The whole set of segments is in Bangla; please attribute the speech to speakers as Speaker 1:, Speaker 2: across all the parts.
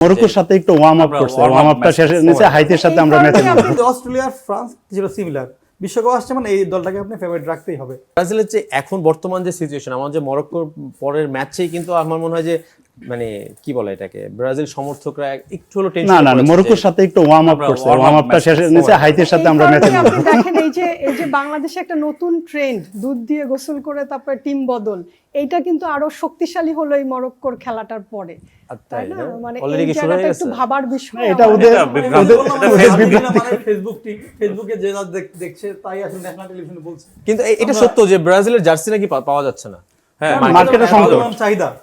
Speaker 1: মরক্কোর সাথে একটু ওয়ার্ম আপ করছে, ওয়ার্ম আপটা শেষ হয়েছে, হাইতির সাথে আমরা ম্যাচে নামবো।
Speaker 2: অস্ট্রেলিয়া ফ্রান্স ছিল সিমিলার, বিশ্বকাপ আসছে মানে এই দলটাকে আপনি ফেভারিট রাখতেই হবে।
Speaker 3: ব্রাজিলের যে এখন বর্তমান যে সিচুয়েশন, আমার যে মরক্কোর পরের ম্যাচেই কিন্তু আমার মনে হয় যে মানে কি বলে এটাকে, ব্রাজিল সমর্থকরা একটু হলো টেনশন।
Speaker 1: না মরক্কোর সাথে একটু ওয়ার্ম আপ করছে, ওয়ার্ম আপটা শেষ হয়েছে, হাইতির সাথে আমরা ম্যাচে নামবো।
Speaker 4: আপনি দেখেন এই যে বাংলাদেশে একটা নতুন ট্রেন্ড, দুধ দিয়ে গোসল করে তারপরে টিম বদল, এইটা কিন্তু আরো শক্তিশালী হলো এই মরক্কোর খেলাটার পরে, তাই না? মানে এই জায়গাটা একটু ভাবার বিষয়।
Speaker 1: এটা ওদের
Speaker 2: ফেসবুকে যে দেখছে তাই আসলে ন্যাশনাল টেলিভিশনে বলছে।
Speaker 3: কিন্তু এটা সত্য যে ব্রাজিলের জার্সি নাকি পাওয়া যাচ্ছে না।
Speaker 1: হ্যাঁ, মার্কেটে সংকট,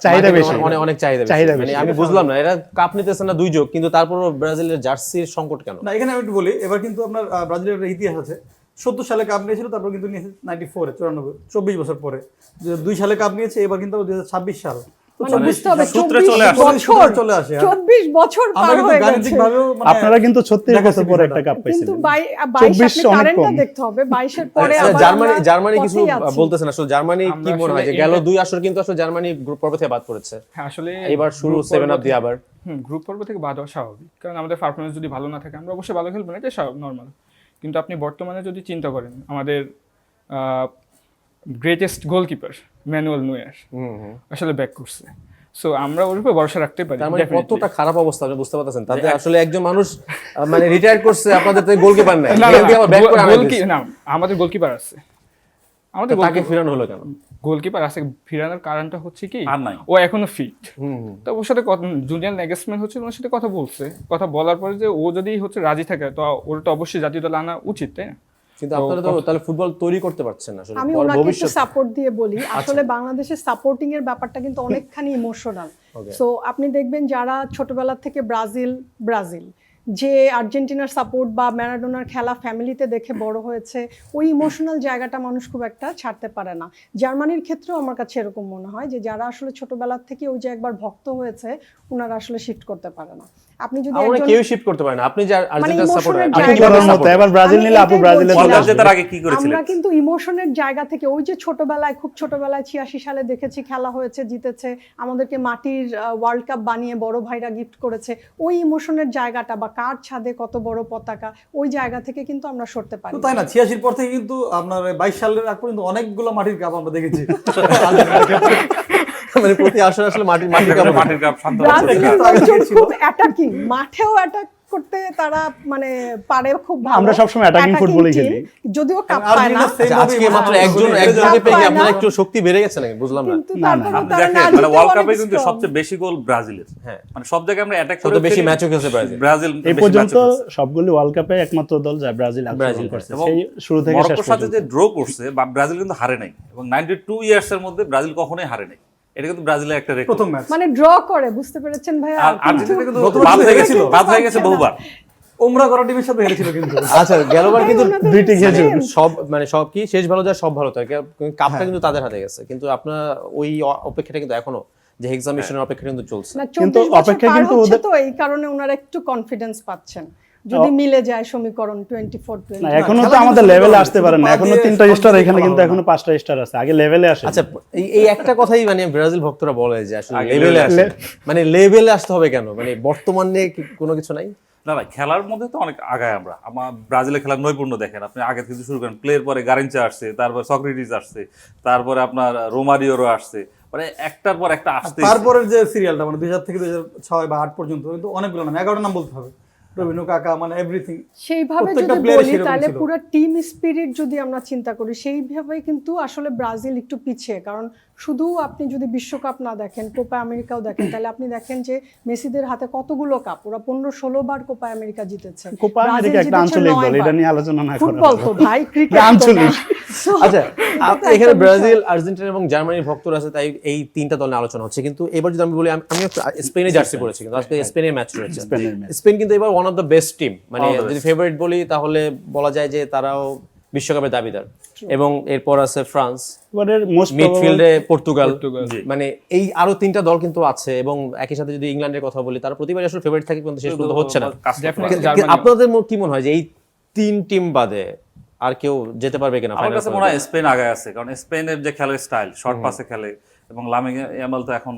Speaker 1: চাহিদা বেশি,
Speaker 3: অনেক চাহিদা বেশি। আমি বুঝলাম না, এরা কাপ নিতেছে না দুই যোগ, কিন্তু তারপরও ব্রাজিলের জার্সির সংকট কেন?
Speaker 2: না, এখানে আমি একটু বলি, এবার কিন্তু আপনার ব্রাজিলের একটা ইতিহাস আছে। 70 সালে কাপ নিয়েছিল, তারপর কিন্তু নিয়েছে 94 24 বছর পরে। 2 সালে কাপ নিয়েছে, এবার কিন্তু 2026 সাল।
Speaker 4: মানে বুঝতে হবে
Speaker 2: সূত্রে
Speaker 4: 24 বছর পার হয়ে গেছে।
Speaker 1: আপনারা কিন্তু 36 বছর পরে একটা কাপ পাইছেন,
Speaker 4: কিন্তু 22 আপনি কারেন্টটা দেখতে হবে, 22 এর পরে আবার
Speaker 3: জার্মানি কিছু বলতেছেন। আসলে জার্মানি কি মনে হয় যে গেল 2 আসর কিন্তু আসলে জার্মানি গ্রুপ পর্ব থেকে বাদ পড়েছে।
Speaker 5: হ্যাঁ, আসলে
Speaker 3: এবার শুরু 7 আপ দিয়ে আবার
Speaker 5: গ্রুপ পর্ব থেকে বাদ হওয়া স্বাভাবিক, কারণ আমাদের পারফরমেন্স যদি ভালো না থাকে আমরা অবশ্যই ভালো খেলবো না, এটা নর্মাল। কিন্তু আপনি বর্তমানে যদি চিন্তা করেন, আমাদের গ্রেটেস্ট গোলকিপার ম্যানুয়েল নয়্যার আসলে ব্যাক করছে, সো আমরা ওর উপর ভরসা রাখতে পারি।
Speaker 3: মানে কতটা খারাপ অবস্থা আপনি বুঝতে পারতেছেন? তাতে আসলে একজন মানুষ মানে রিটায়ার করছে, আপনাদের তো গোলকিপার নাই।
Speaker 5: না, আমাদের গোলকিপার আছে, আমাদের
Speaker 3: তাকে ফিরানো হলো কেন?
Speaker 5: গোলকিপার আছে, ফিরানোর কারণটা হচ্ছে কি ও এখনো ফিট। তো ওর সাথে জুনিয়র নেগেসম্যান হচ্ছে ওর সাথে কথা বলছে, কথা বলার পরে যে ও যদি হচ্ছে রাজি থাকে তো ওর তো অবশ্যই জাতীয় দলে আনা উচিত, তাই না?
Speaker 3: কিন্তু আপনারা তো তাহলে ফুটবল তৈরি করতে পারছেন না আসলে।
Speaker 4: আমি ওনাকে একটু সাপোর্ট দিয়ে বলি, আসলে বাংলাদেশের সাপোর্টিং এর ব্যাপারটা কিন্তু অনেকখানি ইমোশনাল। সো আপনি দেখবেন যারা ছোটবেলা থেকে ব্রাজিল যে আর্জেন্টিনার সাপোর্ট বা ম্যারাডোনার খেলা ফ্যামিলিতে দেখে বড় হয়েছে, ওই ইমোশনাল জায়গাটা মানুষ খুব একটা ছাড়তে পারে না। জার্মানির ক্ষেত্রেও আমার কাছে এরকম মনে হয় যে যারা আসলে ছোটবেলা থেকে ওই যে একবার ভক্ত হয়েছে, ওনারা আসলে শিফট করতে পারে না। আপনি যদি
Speaker 3: আমরা কেউ শিফট করতে পারে না। আপনি যে আর্জেন্টিনার সাপোর্টার,
Speaker 1: আপনি কি করার মতো এবার ব্রাজিল নিলে আপু ব্রাজিলের দলে
Speaker 6: জেতার আগে কি করেছিলেন?
Speaker 4: আমরা কিন্তু ইমোশনের জায়গা থেকে ওই যে খুব ছোটবেলায় 86 সালে দেখেছি খেলা হয়েছে, জিতেছে, আমাদেরকে মাটির ওয়ার্ল্ড কাপ বানিয়ে বড় ভাইরা গিফট করেছে, ওই ইমোশনের জায়গাটা বা কার ছাদে কত বড় পতাকা, ওই জায়গা থেকে কিন্তু আমরা সরতে পারি।
Speaker 2: তাই না, 86 পর থেকে কিন্তু আপনার 22 সালের আগ পর্যন্ত অনেকগুলো মাটির কাপ আমরা দেখেছি।
Speaker 3: মানে প্রতি আসরে আসলে মাটির কাপ
Speaker 6: শান্ত
Speaker 4: খুব অ্যাটাকিং, মাঠেও অ্যাটাক করতে তারা মানে পারে খুব ভালো।
Speaker 1: আমরা সবসময় অ্যাটাকিং ফুটবলই খেলি,
Speaker 4: যদিও কাপ পায় না।
Speaker 3: আজকে মাত্র একজনকে পেয়ে আপনারা একটু শক্তি বেড়ে গেছে নাকি? বুঝলাম না।
Speaker 6: মানে ওয়ার্ল্ড কাপে কিন্তু সবচেয়ে বেশি গোল ব্রাজিলের। হ্যাঁ, মানে সব জায়গায় আমরা অ্যাটাক করে
Speaker 3: বেশি ম্যাচও খেলছে ব্রাজিল।
Speaker 1: এই পর্যন্ত সবগুলো ওয়ার্ল্ড কাপে একমাত্র দল যা ব্রাজিল করছে সেই শুরু থেকে শেষ
Speaker 6: মরক্কোর সাথে
Speaker 1: পর্যন্ত।
Speaker 6: যে ড্র করছে বা ব্রাজিল কিন্তু হারে নাই, এবং 92 ইয়ার্স এর মধ্যে ব্রাজিল কখনোই হারে নাই। এটা কিন্তু ব্রাজিলের একটা রেকর্ড,
Speaker 2: প্রথম ম্যাচ
Speaker 4: মানে ড্র করে, বুঝতে পেরেছেন ভাইয়া?
Speaker 6: আর্জেন্টিনা কিন্তু বাদ হয়ে গেছে বহুবার।
Speaker 2: ওমরা করা টিমের সাথে হেরেছিল কিন্তু।
Speaker 3: আচ্ছা, গেলবার কিন্তু
Speaker 1: দুইটি খেয়েছে,
Speaker 3: সব কি শেষ ভালো যায় সব ভালো থাকে, কাপটা কিন্তু তাদের হাতে গেছে। কিন্তু আপনার ওই অপেক্ষাটা কিন্তু এখনো যে এক্সামিনেশনের অপেক্ষা কিন্তু চলছে।
Speaker 4: কিন্তু অপেক্ষা কিন্তু ওদের তো এই কারণে ওনারা একটু কনফিডেন্স পাচ্ছেন যদি মিলে যায় সমীকরণ 24-20।
Speaker 1: না, এখনো তো আমাদের লেভেলে আসতে পারে না, এখনো 3টা স্টার, এখানে কিন্তু এখনো 5টা স্টার আছে, আগে লেভেলে আসে।
Speaker 3: আচ্ছা, এই একটা কথাই মানে ব্রাজিল ভক্তরা বলে যে আসলে লেভেলে আসে, মানে লেভেলে আসতে হবে কেন? মানে বর্তমানে কোনো কিছু নাই।
Speaker 6: না, খেলার মধ্যে তো অনেক আগায় আমরা। আমার ব্রাজিলের খেলার নৈপুণ্য দেখেন আপনি, আগে থেকে শুরু করেন, প্লের পরে গারিঞ্চা আসছে, তারপর সক্রেটিস আসছে, তারপরে আপনার রোমারিওরও আসছে, মানে একটার পর একটা আসছে।
Speaker 2: তারপরের যে সিরিয়ালটা মানে 2000 থেকে 2006 বা 8 পর্যন্ত কিন্তু অনেকগুলো নাম, 11টা নাম বলতে হবে, রবিনো কাকা, মানে এভরিথিং।
Speaker 4: সেইভাবে যদি বলি তাহলে পুরো টিম স্পিরিট যদি আমরা চিন্তা করি, সেইভাবে কিন্তু আসলে ব্রাজিল একটু পিছিয়ে। কারণ শুধু আপনি যদি বিশ্বকাপ না দেখেন, কোপা আমেরিকাও দেখেন, তাহলে আপনি দেখেন যে মেসিদের হাতে কতগুলো কাপ, ওরা 15-16 বার কোপা আমেরিকা জিতেছে।
Speaker 1: কোপা আমেরিকা একটা আঞ্চলিক দল, এটা নিয়ে আলোচনা না করা
Speaker 4: ফুটবল তো ভাই, ক্রিকেট
Speaker 1: আঞ্চলিক।
Speaker 3: আচ্ছা, এখানে ব্রাজিল, আর্জেন্টিনা এবং জার্মানির ভক্তরা আছে, তাই এই 3টা দল নিয়ে আলোচনা হচ্ছে। কিন্তু এবার যদি আমি বলি, আমি স্পেনের জার্সি পরেছি, কিন্তু আজকে স্পেনের ম্যাচ রয়েছে। স্পেন কিন্তু এবার one of the best team, মানে যদি ফেভারিট বলি তাহলে বলা যায় যে তারাও বিশ্বকাপের দাবিদার। এবং এরপর আছে ফ্রান্স, মিডফিল্ডে পর্তুগাল, মানে এই আরো 3টা দল কিন্তু আছে। এবং একই সাথে যদি ইংল্যান্ডের কথা বলি, তারা প্রতিবার আসলে ফেভারিট থাকে কিন্তু শেষ পর্যন্ত হচ্ছে না। আপনাদের কি মনে হয় যে এই 3 টিম বাদে আর কেউ যেতে পারবে কিনা?
Speaker 6: আমার কাছে মনে হয় স্পেন আগে আছে, কারণ স্পেনের যে খেলার স্টাইল, শর্ট পাসে খেলে, এবং লামিন ইয়ামাল তো এখন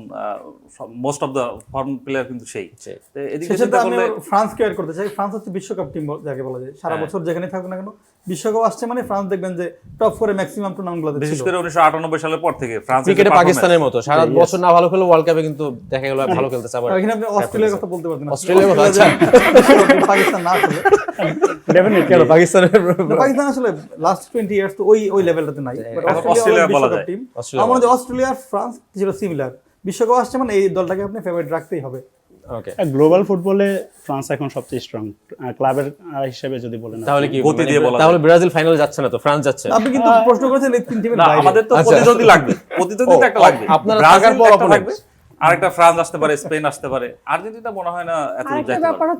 Speaker 6: most of the form player কিন্তু সেই। তো এদিকে
Speaker 2: সেক্ষেত্রে
Speaker 6: চিন্তা
Speaker 2: আমি
Speaker 6: করলে
Speaker 2: ফ্রান্স কেয়ার করতে চাই। ফ্রান্স হচ্ছে বিশ্বকাপ টিম যাকে বলা যায়, সারা বছর যেখানে থাকুক না কেন বিশ্বকাপ আসছে মানে ফ্রান্স দেখবেন যে টপ 4 ম্যাক্সিমাম টুর্নামেন্টগুলোতে
Speaker 6: বিশেষ
Speaker 2: ছিল।
Speaker 6: করে 1998 সালের পর থেকে ফ্রান্স
Speaker 3: ক্রিকেটে পাকিস্তানের মতো সারা বছর না ভালো খেলে ওয়ার্ল্ড কাপে কিন্তু দেখা গেল ভালো খেলতেছে। আবার
Speaker 2: এখানে আপনি অস্ট্রেলিয়ার কথা বলতে পারতেন না।
Speaker 3: অস্ট্রেলিয়ার কথা, আচ্ছা।
Speaker 2: পাকিস্তান না আসলে
Speaker 1: ডেফিনেটলি
Speaker 3: পাকিস্তানের
Speaker 2: পাকিস্তান আসলে লাস্ট 20 ইয়ার্স তো ওই লেভেলটাতে নাই। But
Speaker 6: অস্ট্রেলিয়া বলা যায়।
Speaker 2: টিম
Speaker 3: অস্ট্রেলিয়া
Speaker 2: আমার মনে হয় অস্ট্রেলিয়া আর ফ্রান্স ছিল সিমিলার। বিশ্বকাপ আসছে মানে এই দলটাকে আপনি ফেভারিট রাখতেই হবে।
Speaker 3: ওকে,
Speaker 1: গ্লোবাল ফুটবলে ফ্রান্স এখন সবচেয়ে স্ট্রং ক্লাবের হিসেবে যদি বলেন।
Speaker 3: তাহলে কি
Speaker 6: গতি দিয়ে বলা
Speaker 3: তাহলে ব্রাজিল ফাইনালে যাচ্ছে না তো ফ্রান্স যাচ্ছে?
Speaker 2: আপনি কিন্তু প্রশ্ন করেছেন এই তিন টিমের
Speaker 6: না,
Speaker 2: বাইরে।
Speaker 6: আমাদের তো
Speaker 3: আচ্ছা।
Speaker 6: প্রতিদ্বন্দ্বী লাগবে, প্রতিদ্বন্দ্বী তো একটা লাগবে।
Speaker 3: আপনারা
Speaker 6: ব্রাজিল
Speaker 3: থাকার পর
Speaker 6: একটা
Speaker 3: opponent।
Speaker 6: থাকবে, আরেকটা ফ্রান্স আসতে পারে, স্পেন আসতে পারে, আর্জেন্টিনা মনে হয় না এত দূর
Speaker 4: আরেকটা
Speaker 6: যাইতে পারে।
Speaker 4: ব্যাপার